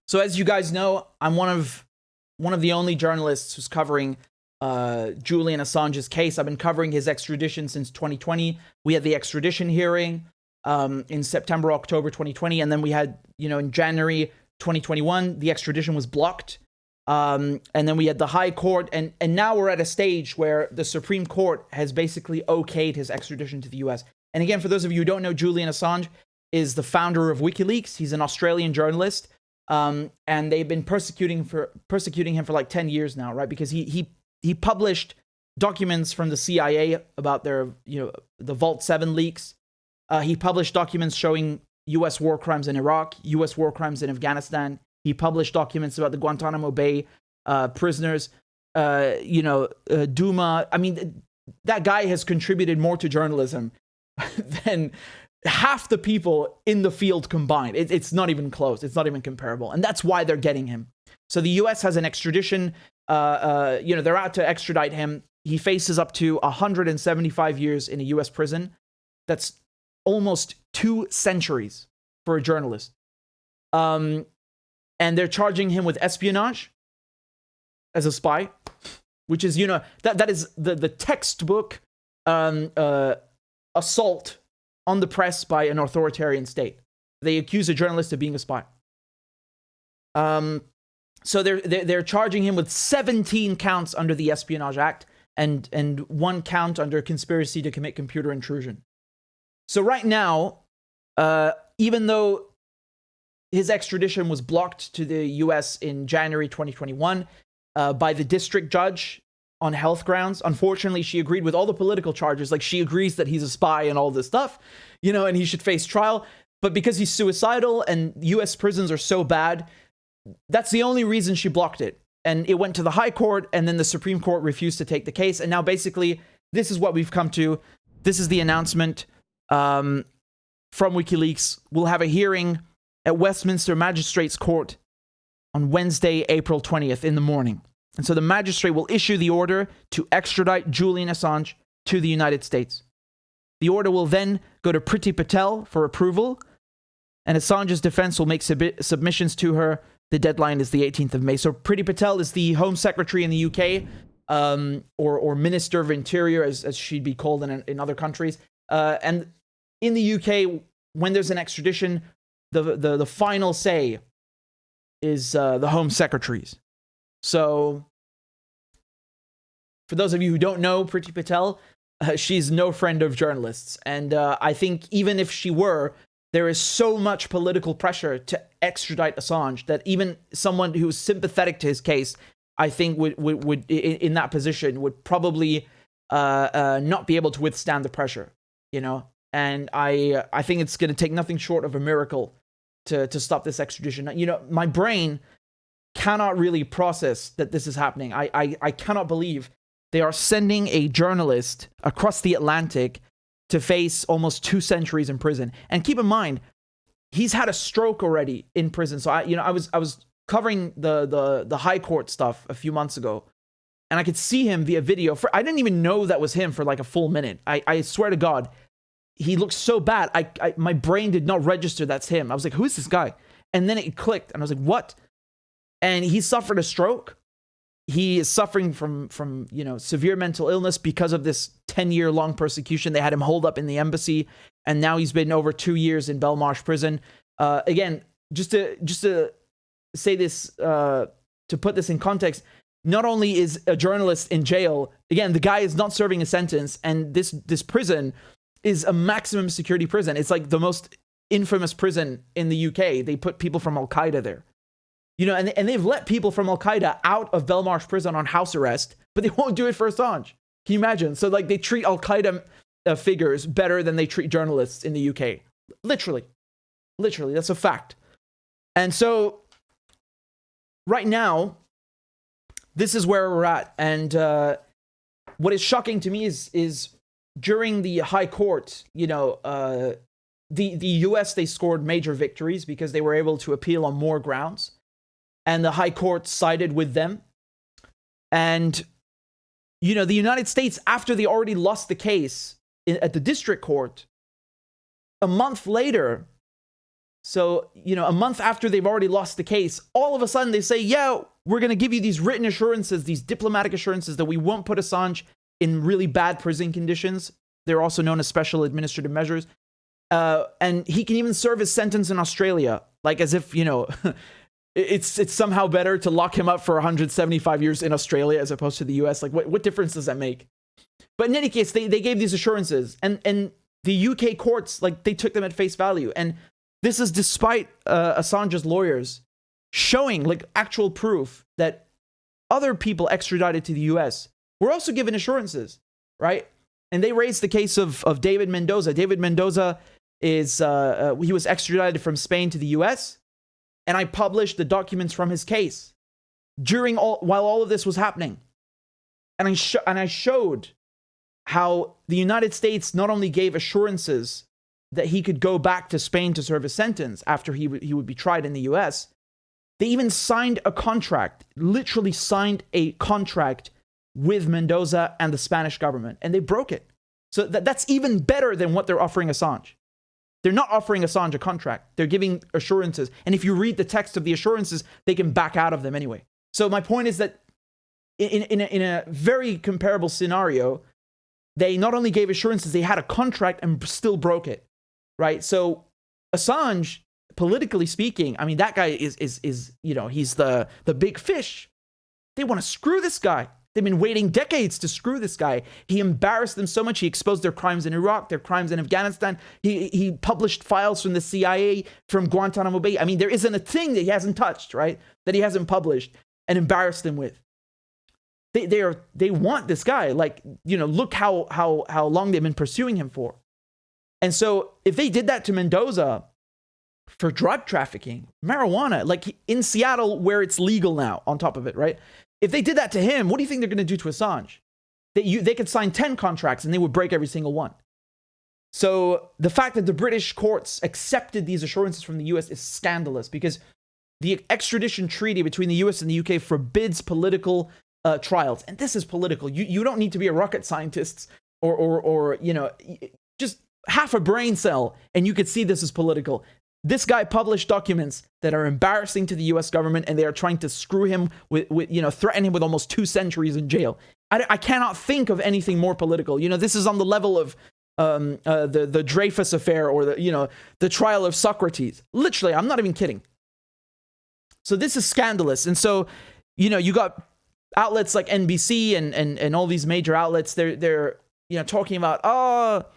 So as you guys know, I'm one of the only journalists who's covering Julian Assange's case. I've been covering his extradition since 2020. We had the extradition hearing in September, October 2020, and then we had, in January 2021, the extradition was blocked. And then we had the High Court, and now we're at a stage where the Supreme Court has basically okayed his extradition to the US. And again, for those of you who don't know, Julian Assange is the founder of WikiLeaks. He's an Australian journalist. And they've been persecuting him for like 10 years now, right? Because he published documents from the CIA about their, the Vault 7 leaks. He published documents showing US war crimes in Iraq, US war crimes in Afghanistan. He published documents about the Guantanamo Bay prisoners, Duma. I mean, that guy has contributed more to journalism than half the people in the field combined. It's not even close. It's not even comparable. And that's why they're getting him. So the US has an extradition. They're out to extradite him. He faces up to 175 years in a US prison. That's almost 2 centuries for a journalist. And they're charging him with espionage as a spy, which is, that is the textbook assault on the press by an authoritarian state. They accuse a journalist of being a spy. So they're charging him with 17 counts under the Espionage Act and 1 count under conspiracy to commit computer intrusion. So right now, even though his extradition was blocked to the US in January 2021 by the district judge on health grounds. Unfortunately, she agreed with all the political charges. Like, she agrees that he's a spy and all this stuff, and he should face trial. But because he's suicidal and US prisons are so bad, that's the only reason she blocked it. And it went to the High Court, and then the Supreme Court refused to take the case. And now basically, this is what we've come to. This is the announcement from WikiLeaks. We'll have a hearing at Westminster Magistrates Court on Wednesday, April 20th in the morning. And so the magistrate will issue the order to extradite Julian Assange to the United States. The order will then go to Priti Patel for approval, and Assange's defense will make submissions to her. The deadline is the 18th of May. So Priti Patel is the Home Secretary in the UK, or Minister of Interior, as she'd be called in other countries. And in the UK, when there's an extradition, the final say is the Home Secretary's. So, for those of you who don't know Priti Patel, she's no friend of journalists. And I think even if she were, there is so much political pressure to extradite Assange that even someone who's sympathetic to his case, I think would in that position would probably not be able to withstand the pressure, And I think it's going to take nothing short of a miracle to stop this extradition. My brain cannot really process that this is happening. I cannot believe they are sending a journalist across the Atlantic to face almost 2 centuries in prison. And keep in mind, he's had a stroke already in prison. So I was covering the High Court stuff a few months ago, and I could see him via video. I didn't even know that was him for like a full minute. I swear to God, he looked so bad. My brain did not register that's him. I was like, who is this guy? And then it clicked, and I was like, what? And he suffered a stroke. He is suffering from severe mental illness because of this 10-year-long persecution. They had him holed up in the embassy, and now he's been over 2 years in Belmarsh prison. Again, just to say this, to put this in context, not only is a journalist in jail, again, the guy is not serving a sentence, and this prison is a maximum security prison. It's like the most infamous prison in the UK. They put people from Al-Qaeda there. And they've let people from Al-Qaeda out of Belmarsh prison on house arrest, but they won't do it for Assange. Can you imagine? So like they treat Al-Qaeda figures better than they treat journalists in the UK. Literally, that's a fact. And so right now, this is where we're at. And what is shocking to me is during the High Court, the US, they scored major victories because they were able to appeal on more grounds. And the High Court sided with them. And, the United States, after they already lost the case at the district court, a month later, So, a month after they've already lost the case, all of a sudden they say, yeah, we're going to give you these written assurances, these diplomatic assurances that we won't put Assange in really bad prison conditions. They're also known as special administrative measures. And he can even serve his sentence in Australia, like as if, it's somehow better to lock him up for 175 years in Australia as opposed to the US. Like, what difference does that make? But in any case, they gave these assurances, and the UK courts, like, they took them at face value. And this is despite Assange's lawyers showing, like, actual proof that other people extradited to the US were also given assurances, right? And they raised the case of David Mendoza. David Mendoza is, he was extradited from Spain to the US, and I published the documents from his case while all of this was happening. And I showed how the United States not only gave assurances that he could go back to Spain to serve his sentence after he would be tried in the US, they even signed a contract, literally signed a contract with Mendoza and the Spanish government, and they broke it. So that's even better than what they're offering Assange. They're not offering Assange a contract. They're giving assurances. And if you read the text of the assurances, they can back out of them anyway. So my point is that in a very comparable scenario, they not only gave assurances, they had a contract and still broke it, right? So Assange, politically speaking, I mean, that guy is he's the big fish. They want to screw this guy. They've been waiting decades to screw this guy. He embarrassed them so much. He exposed their crimes in Iraq, their crimes in Afghanistan. He published files from the CIA, from Guantanamo Bay. I mean, there isn't a thing that he hasn't touched, right? That he hasn't published and embarrassed them with. They want this guy. Like, look how long they've been pursuing him for. And so if they did that to Mendoza for drug trafficking, marijuana, like in Seattle where it's legal now, on top of it, right? If they did that to him, what do you think they're going to do to Assange? They could sign 10 contracts and they would break every single one. So the fact that the British courts accepted these assurances from the US is scandalous, because the extradition treaty between the US and the UK forbids political trials. And this is political. You don't need to be a rocket scientist or just half a brain cell, and you could see this is political. This guy published documents that are embarrassing to the US government, and they are trying to screw him with threaten him with almost 2 centuries in jail. I cannot think of anything more political. This is on the level of the Dreyfus affair, or the trial of Socrates. Literally, I'm not even kidding. So this is scandalous. And so, you got outlets like NBC and all these major outlets, they're talking about,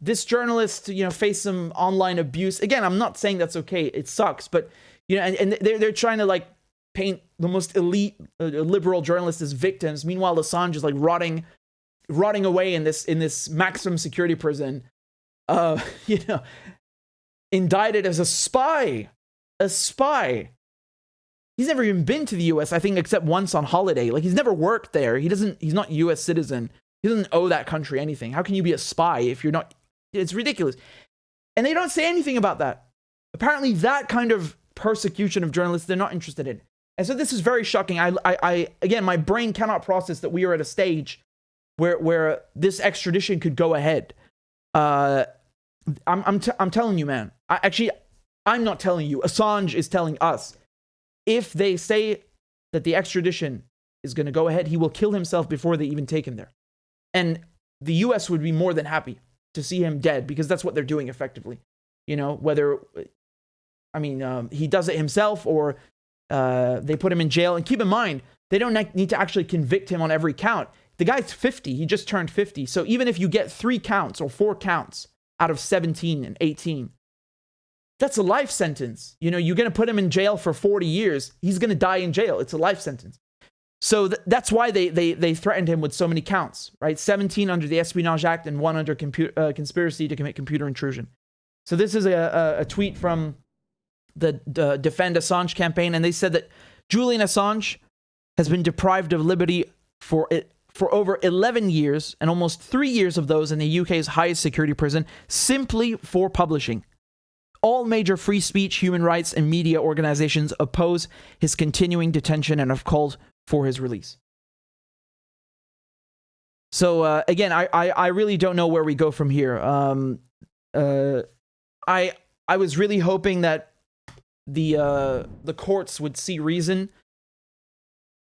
this journalist, faced some online abuse. Again, I'm not saying that's okay. It sucks, but and they're trying to like paint the most elite liberal journalists as victims. Meanwhile, Assange is like rotting away in this maximum security prison, indicted as a spy. He's never even been to the US, I think, except once on holiday. Like, he's never worked there. He's not a US citizen. He doesn't owe that country anything. How can you be a spy if you're not? It's ridiculous. And they don't say anything about that. Apparently that kind of persecution of journalists, they're not interested in. And so this is very shocking. I again, my brain cannot process that we are at a stage where this extradition could go ahead. I'm telling you, man. I'm not telling you. Assange is telling us. If they say that the extradition is going to go ahead, he will kill himself before they even take him there. And the US would be more than happy to see him dead, because that's what they're doing effectively. Whether, he does it himself or they put him in jail. And keep in mind, they don't need to actually convict him on every count. The guy's 50. He just turned 50. So even if you get 3 counts or 4 counts out of 17 and 18, that's a life sentence. You're going to put him in jail for 40 years. He's going to die in jail. It's a life sentence. So that's why they threatened him with so many counts, right? 17 under the Espionage Act and 1 under conspiracy to commit computer intrusion. So this is a tweet from the Defend Assange campaign, and they said that Julian Assange has been deprived of liberty for over 11 years, and almost 3 years of those in the UK's highest security prison, simply for publishing. All major free speech, human rights, and media organizations oppose his continuing detention and have called for his release. So again, I really don't know where we go from here. I was really hoping that the courts would see reason.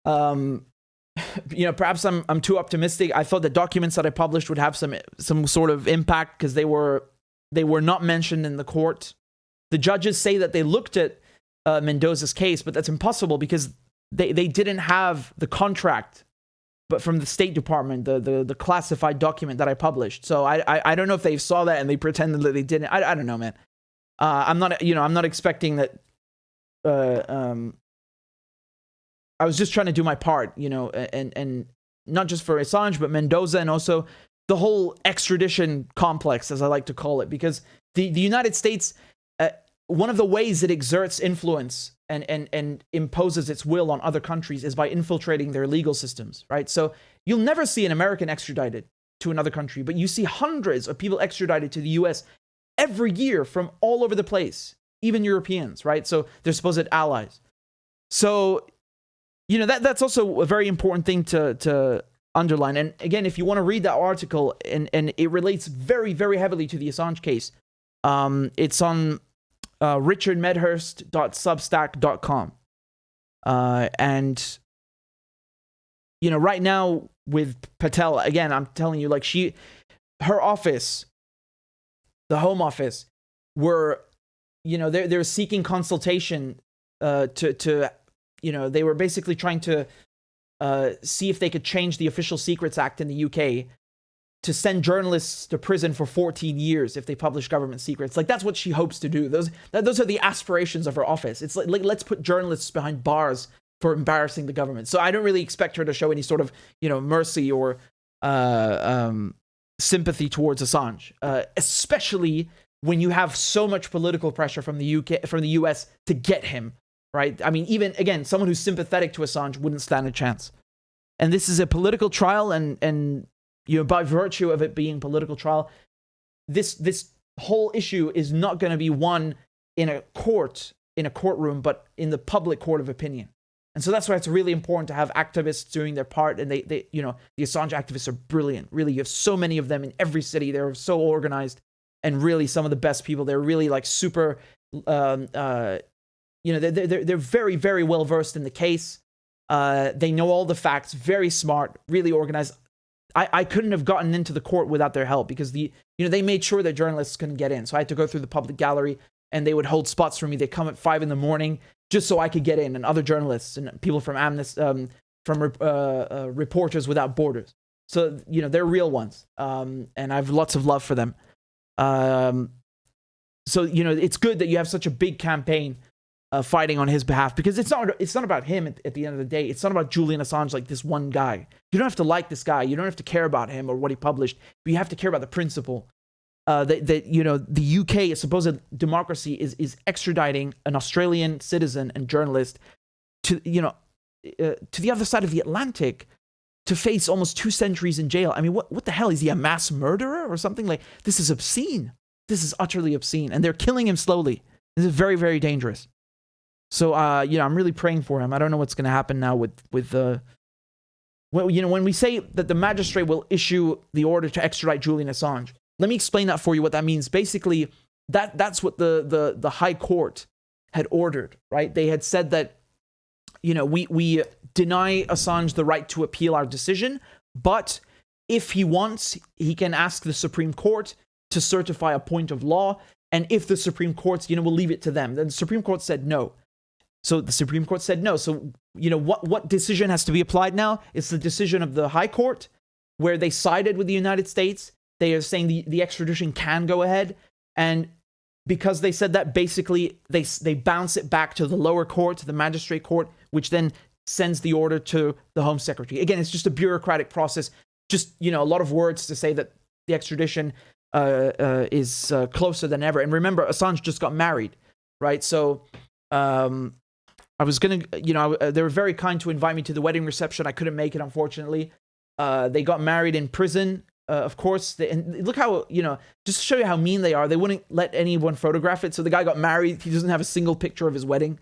Perhaps I'm too optimistic. I thought the documents that I published would have some sort of impact because they were not mentioned in the court. The judges say that they looked at Mendoza's case, but that's impossible because they didn't have the contract, but from the State Department, the classified document that I published. So I don't know if they saw that and they pretended that they didn't. I don't know, man. I'm not expecting that. I was just trying to do my part, and not just for Assange, but Mendoza, and also the whole extradition complex, as I like to call it, because the United States, one of the ways it exerts influence and imposes its will on other countries is by infiltrating their legal systems, right? So you'll never see an American extradited to another country, but you see hundreds of people extradited to the US every year from all over the place, even Europeans, right? So they're supposed allies. So, that's also a very important thing to underline. And again, if you want to read that article, and it relates very, very heavily to the Assange case, it's on RichardMedhurst.substack.com. And, right now with Patel, again, I'm telling you, like her office, the Home Office, were, they're seeking consultation to they were basically trying to see if they could change the Official Secrets Act in the UK to send journalists to prison for 14 years if they publish government secrets. Like, that's what she hopes to do. Those are the aspirations of her office. It's like let's put journalists behind bars for embarrassing the government. So I don't really expect her to show any sort of, mercy or sympathy towards Assange, especially when you have so much political pressure from the US to get him. Right? I mean, even, again, someone who's sympathetic to Assange wouldn't stand a chance. And this is a political trial, and by virtue of it being a political trial, this whole issue is not going to be won in a courtroom, but in the public court of opinion. And so that's why it's really important to have activists doing their part. And they the Assange activists are brilliant. Really, you have so many of them in every city. They're so organized, and really some of the best people. They're really like super. They're very, very well versed in the case. They know all the facts, very smart, really organized. I couldn't have gotten into the court without their help because they made sure that journalists couldn't get in. So I had to go through the public gallery, and they would hold spots for me. They come at 5 a.m. just so I could get in, and other journalists and people from Amnesty, from Reporters Without Borders. So they're real ones, and I have lots of love for them. So it's good that you have such a big campaign. Fighting on his behalf, because it's not about him at the end of the day. It's not about Julian Assange, like this one guy. You don't have to like this guy. You don't have to care about him or what he published, but you have to care about the principle that the UK, a supposed democracy, is extraditing an Australian citizen and journalist to the other side of the Atlantic to face almost 2 centuries in jail. I mean, what the hell? Is he a mass murderer or something? Like, this is obscene. This is utterly obscene, and they're killing him slowly. This is very, very dangerous. So, I'm really praying for him. I don't know what's going to happen now with when we say that the magistrate will issue the order to extradite Julian Assange. Let me explain that for you, what that means. Basically, that's what the High Court had ordered, right? They had said that, we deny Assange the right to appeal our decision, but if he wants, he can ask the Supreme Court to certify a point of law, and if the Supreme Court, we'll leave it to them. Then the Supreme Court said no. So the Supreme Court said no. So, what decision has to be applied now? It's the decision of the High Court, where they sided with the United States. They are saying the extradition can go ahead. And because they said that, basically, they bounce it back to the lower court, to the magistrate court, which then sends the order to the Home Secretary. Again, it's just a bureaucratic process. Just, a lot of words to say that the extradition is closer than ever. And remember, Assange just got married, right? So, I was going to, they were very kind to invite me to the wedding reception. I couldn't make it, unfortunately. They got married in prison, of course. And look how, just to show you how mean they are, they wouldn't let anyone photograph it. So the guy got married. He doesn't have a single picture of his wedding.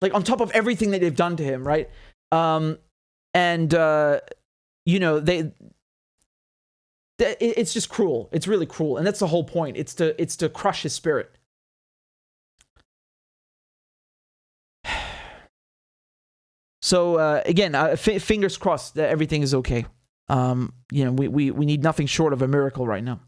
Like, on top of everything that they've done to him, right? It's just cruel. It's really cruel. And that's the whole point. It's to crush his spirit. So again, fingers crossed that everything is okay. We need nothing short of a miracle right now.